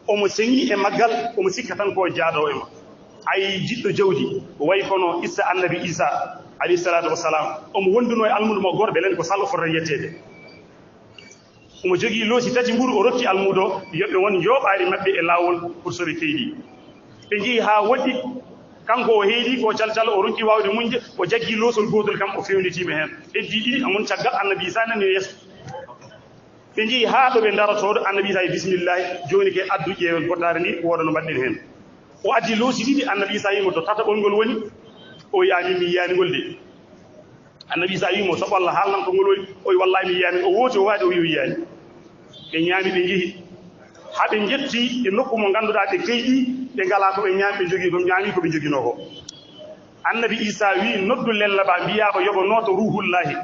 omo sengi e maggal omo sikka tan ko jaado e ma ay jiddo jawdi way kono issa annabi isa alayhi salatu wassalam omo wonduno e almudo mo gorbe len ko sallo fota yettede omo jogi loosi tati mburu o rotti almudo yobbe won yobaari mabbe e lawol pour sobe keydi be ngi ha woddi kanko o heedi ko calcal o ronki wawde munje o jaggi loosol gotol kam o fewnitima hen heddi didi amon caggal annabi isa nan yeso be ngi ha do be darotodo annabi isa bismillah joni ke addu ƴeewel goddare ni wodo no badden hen o addi loosi didi annabi isa yimo to tatabol ngol woni o yaani mi yaani ngol de annabi isa yimo so Allah haalnam ko ngol woni o wallahi mi yaani o woti o waade o wi yaani be ñaami be ngi habe jetti e nokku mo ganduda be keydi be ngala ko be ñaami be jogi ko ñaami ko be jogino ko annabi isa wi noddu lella ba biya ko yogo noto ruhullahi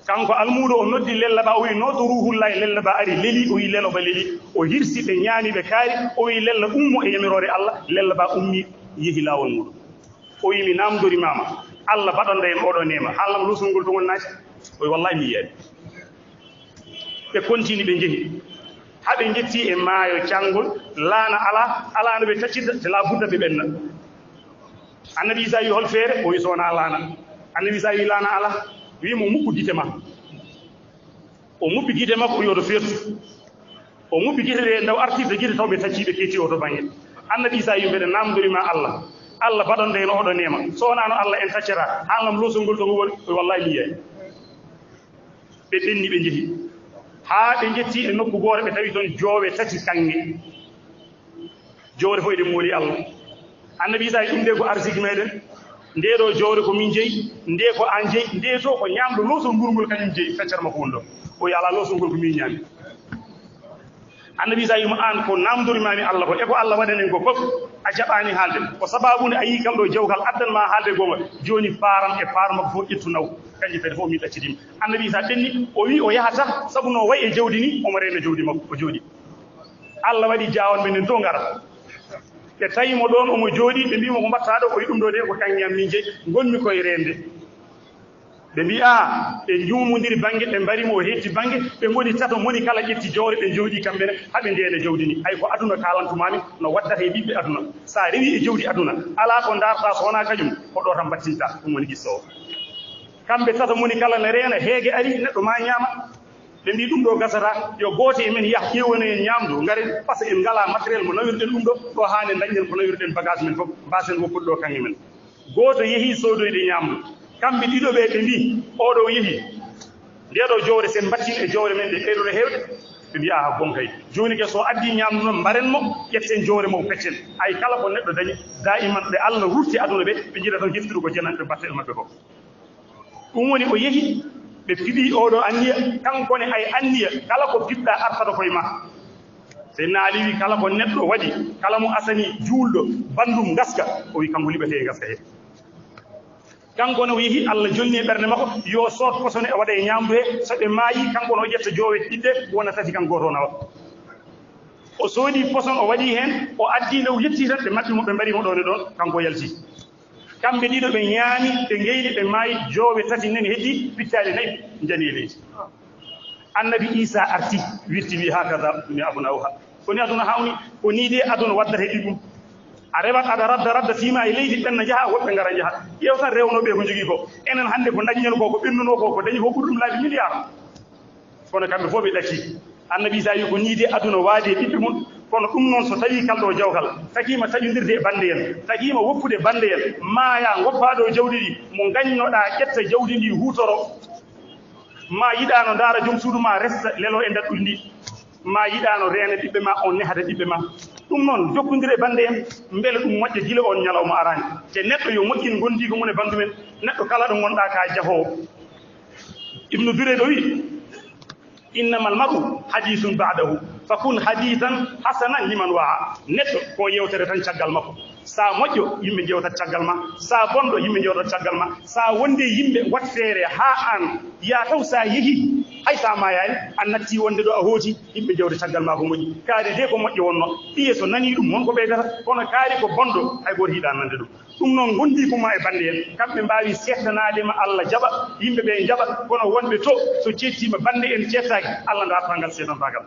kanko almudo o noddi lella ba o wi noto ruhullahi lella ba ari leli o wi lelo ba leli o hirsi be ñaami be kaari o wi lella ummo e yamirore Allah lella ba ummi yehi lawol mudo o wi mi namdori mama Allah badonda en odo nema halam lusungol to wonnati o wi wallahi mi yeede be kontini be jehi habe jetti e maayo cangol laana ala no be taccida te la budda be benna annabi isa yi hol feere o wi sona laana annabi isa yi laana ala wi mo mubbu gite ma o mubbi gite makko o yodo feetu o mubbi gite de ndaw artirde gite tawbe taccibe keti o to bangi annabi isa yi be namdori ma Allah badonde en odo nema sona no Allah en taccira hangam losongol to woni wallahi mi yeey be benni be jehi ha be jetti e nokku goore be tawi ton joowe tati kange joore fo e mooli Allah annabi isa inde ko arsiki meden ndeedo joore ko min jeyi nde ko an jeyi ndeeto ko ñamdo losol ngurgol kanyum jeyi feccar makko wondo o yala losol ngol ko min ñami annabi isa yimo an ko namdori mami Allah ko e ko Allah waɗanen ko fof a jaɓani haalde ko sababunde a yi kam ɗo jawkal addanma haalde goma joni param e parma ko fof ƴettu naw kanji kadi fof mi ɗaccidima annabi isa ɗenni o wi o yahata sabu no wayi e jawdi ni omo rena jawdi makko o jooɗi Allah waɗi jawon men to ngara ɓe tawimo ɗon omo jooɗi ɓe mbimo ko mbatta ɗo o wi ɗum ɗo de ko kañam min jeyi gonmi koye rende ɓe mbi ɓe juumodiri banggue ɓe mbarimo o hetti banggue ɓe goni tato moni kala ƴetti jawre ɓe jooɗi kamɓene haɓe ndene jawdi ni hay ko aduna kalantumami no waddata e ɓiɓɓe aduna sa rewi e jawdi aduna ala ko darta so wona kañum hoɗo tan battinta ɗum woni qissa o kamɓe tato moni kala ne reena heege ari neɗɗo ma ñaama ɓe mbi ɗum ɗo gasata yo gooto e men yah ƴewone en ñamdu ngaren par ce que en ngala matériel mo nawirɗen ɗum ɗo hande dañɗen ko nawirɗen bagage men fof mbasen woppude ɗo kange men gooto yeehi sodoyde ñamdu kamɓe ɗiɗo ɓe ɓe mbi oɗo yeehi ndeɗo jowre sen battin e jowre men ɗe ɓeyɗono hewde ɓe mbi ha gonkay joni ke so addi ñamdu noon mbaren mo ƴetten jowre mo peccen ay kala ko neɗɗo dañi daiman ɓe Allah rutti aduna ɓe ɓe jiiɗa tan heftude ko jenanɓe batte e mabɓe fof ɗum woni o yeehi ɓe piɗi oɗo anniya kankone ay anniya kala ko piɗɗa artata koye ma seyna Ali wi kala ko neɗɗo waɗi kala mo asani juulɗo bandum gaska o wi kanko liɓete e gaska he kanko no yeehi Allah jolni e ɓernde makko yo soot posone e waɗa e ñamdu he so ɓe maayi kanko no ƴetta joowe ɗiɗɗe wona tati kan goto nawa o soodi poson o waɗi hen o addi nde o yetti tan ɓe maɓɓimo ɓe mbarimo ɗone ɗon kanko yalti kamɓe ɗiɗo ɓe ñaami ɓe ngeyni ɓe maayi joowe tati nani heddi pittade nayi jani e leydi annabi isa arti wirti wi hakada mi abuna o ha koni aduna hawni ko ni de aduna waddata heɗi ɗum a rewat aɗa radda fima e leydi ɓenna jaaha woɓɓe ngara jaaha ƴeew tan rewnoɓe ko jogui ko enen hannde ko daññen ko ɓennuno ko dañi ko ɓuri ɗum laabi milliard kono kamɓe fof ɓe ɗacci annabi isa wi ko ni de aduna waadi e ɓiɓɓe mum kono ɗum noon so tawi kalɗo jawkal takima taƴodirde e bande en takima woppude bande en maaya goppaɗo jawdi ɗi mo gañnoɗa ƴetta jawdi ndi hutoro ma yiɗano daara joom suudu ma resta lelo e daɗɗudi ndi ma yiɗano reena ɓiɓɓe ma on nehata ɓiɓɓe ma ɗum noon jokkodire bande en beele ɗum moƴƴa gila on ñalawma arani te neɗɗo yo moƴƴin gondi ko mune bandu men neɗɗo kala ɗo gonɗa ka jafowo ibnu dure ɗo wi innamal mar'u hadithun ba'dahu fakun hadithan hasanan liman wa'a neɗɗo ko yewtere tan caggal makko sa moƴƴo yimɓe jewtat caggal ma sa bonɗo yimɓe jewtat caggal ma sa wonde yimɓe wat feere ha an ya taw sa yeehi hay sa mayani an natti wonde ɗo a hooti yimɓe jewde caggal ma ko moƴƴi kaari de ko moƴƴo wonno ɓiye so nani ɗum wonko ɓeydata kono kaari ko bonɗo hay goto hiiɗa nande ɗum ɗum noon gondi kuma e bande en kamɓe mbawi settanadema Allah jaɓa yimɓe ɓe jaɓa kono wonɓe to so cettima bande en cettaki Allah dartangal seedantagal